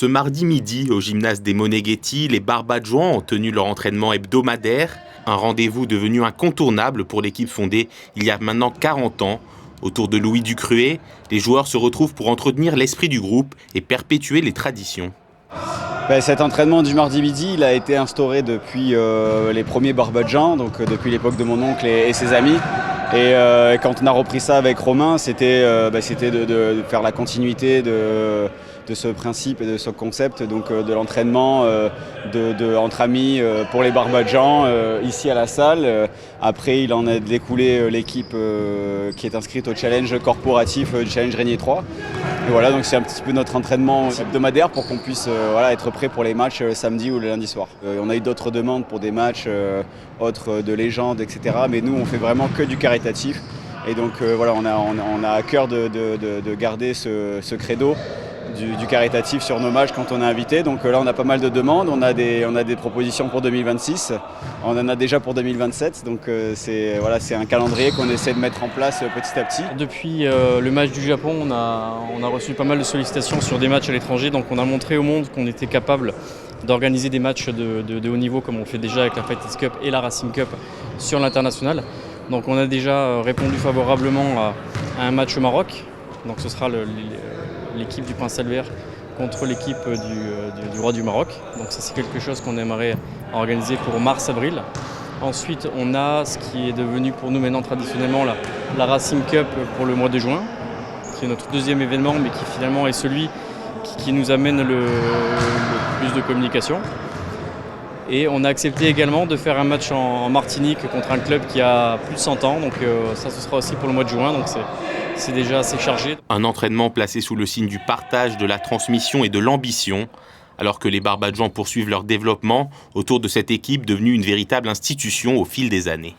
Ce mardi midi, au gymnase des Moneghetti, les Barbadjouans ont tenu leur entraînement hebdomadaire, un rendez-vous devenu incontournable pour l'équipe fondée il y a maintenant 40 ans. Autour de Louis Ducruet, les joueurs se retrouvent pour entretenir l'esprit du groupe et perpétuer les traditions. Cet entraînement du mardi midi, il a été instauré depuis les premiers Barbadjans, donc depuis l'époque de mon oncle et ses amis. Et quand on a repris ça avec Romain, c'était de faire la continuité de ce principe et de ce concept, donc de l'entraînement entre amis pour les Barbadjans ici à la salle. Après, il en a découlé l'équipe qui est inscrite au challenge corporatif du challenge Régnier 3. Et voilà, donc c'est un petit peu notre entraînement hebdomadaire pour qu'on puisse être prêt pour les matchs samedi ou le lundi soir. On a eu d'autres demandes pour des matchs autres de légende, etc. Mais nous, on fait vraiment que du caritatif. Et donc on a à cœur de garder ce credo du caritatif sur nos matchs quand on est invité. Donc là, on a pas mal de demandes, on a des propositions pour 2026, on en a déjà pour 2027. Donc c'est un calendrier qu'on essaie de mettre en place petit à petit. Depuis le match du Japon, on a reçu pas mal de sollicitations sur des matchs à l'étranger. Donc on a montré au monde qu'on était capable d'organiser des matchs de haut niveau comme on le fait déjà avec la Fighters Cup et la Racing Cup sur l'international. Donc on a déjà répondu favorablement à un match au Maroc. Donc ce sera l'équipe du Prince Albert contre l'équipe du Roi du Maroc. Donc ça, c'est quelque chose qu'on aimerait organiser pour mars-avril. Ensuite, on a ce qui est devenu pour nous maintenant traditionnellement la Racing Cup pour le mois de juin, qui est notre deuxième événement, mais qui finalement est celui qui nous amène le plus de communication. Et on a accepté également de faire un match en Martinique contre un club qui a plus de 100 ans. Donc ça, ce sera aussi pour le mois de juin. Donc c'est déjà assez chargé. Un entraînement placé sous le signe du partage, de la transmission et de l'ambition, alors que les Barbadjans poursuivent leur développement autour de cette équipe devenue une véritable institution au fil des années.